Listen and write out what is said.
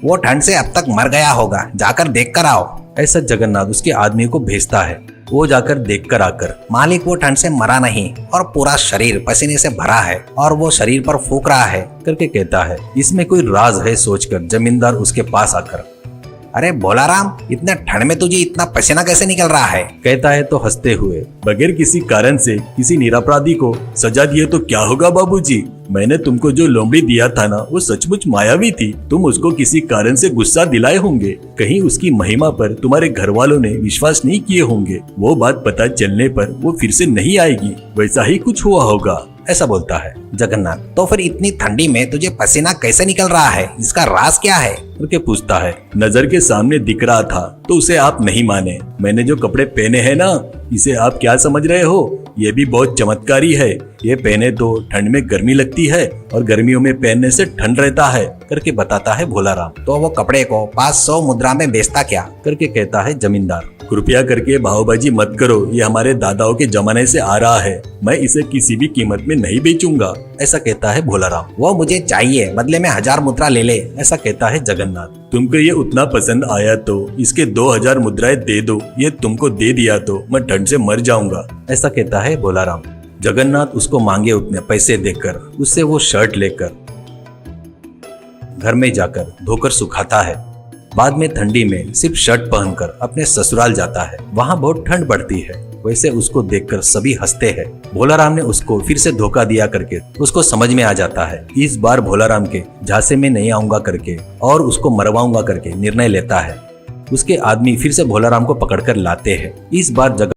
वो ठंड से अब तक मर गया होगा, जाकर देख कर आओ। ऐसा जगन्नाथ उसके आदमी को भेजता है। वो जाकर देखकर आकर, मालिक वो ठंड से मरा नहीं और पूरा शरीर पसीने से भरा है और वो शरीर पर फूंक रहा है करके कहता है। इसमें कोई राज है सोचकर जमींदार उसके पास आकर, अरे भोलाराम, इतने ठंड में तुझे इतना पसीना कैसे निकल रहा है? कहता है तो हंसते हुए, बगैर किसी कारण से किसी निरपराधी को सजा दिए तो क्या होगा बाबूजी? मैंने तुमको जो लोमड़ी दिया था ना, वो सचमुच मायावी थी। तुम उसको किसी कारण से गुस्सा दिलाए होंगे। कहीं उसकी महिमा पर तुम्हारे घर वालों ने विश्वास नहीं किए होंगे। वो बात पता चलने पर वो फिर से नहीं आएगी। वैसा ही कुछ हुआ होगा, ऐसा बोलता है जगन्नाथ। तो फिर इतनी ठंडी में तुझे पसीना कैसे निकल रहा है? इसका राज क्या है? करके पूछता है। नजर के सामने दिख रहा था तो उसे आप नहीं माने। मैंने जो कपड़े पहने हैं ना, इसे आप क्या समझ रहे हो? ये भी बहुत चमत्कारी है। ये पहने तो ठंड में गर्मी लगती है और गर्मियों में पहनने से ठंड रहता है करके बताता है भोलाराम। तो वो कपड़े को 500 मुद्रा में बेचता क्या? करके कहता है जमींदार। कृपया करके भावबाजी मत करो, ये हमारे दादाओं के जमाने से आ रहा है। मैं इसे किसी भी कीमत में नहीं बेचूंगा, ऐसा कहता है भोलाराम। वो मुझे चाहिए, बदले में 1000 मुद्रा ले ले, ऐसा कहता है जगन्नाथ। तुमको ये उतना पसंद आया तो इसके 2000 मुद्राएं दे दो। ये तुमको दे दिया तो मैं ठंड से मर जाऊंगा, ऐसा कहता है भोलाराम। जगन्नाथ उसको मांगे उतने पैसे देकर उससे वो शर्ट लेकर घर में जाकर धोकर सुखाता है। बाद में ठंडी में सिर्फ शर्ट पहनकर अपने ससुराल जाता है। वहाँ बहुत ठंड पड़ती है। वैसे उसको देखकर सभी हंसते हैं। भोलाराम ने उसको फिर से धोखा दिया करके उसको समझ में आ जाता है। इस बार भोलाराम के झांसे में नहीं आऊंगा करके और उसको मरवाऊंगा करके निर्णय लेता है। उसके आदमी फिर से भोलाराम को पकड़कर लाते हैं। इस बार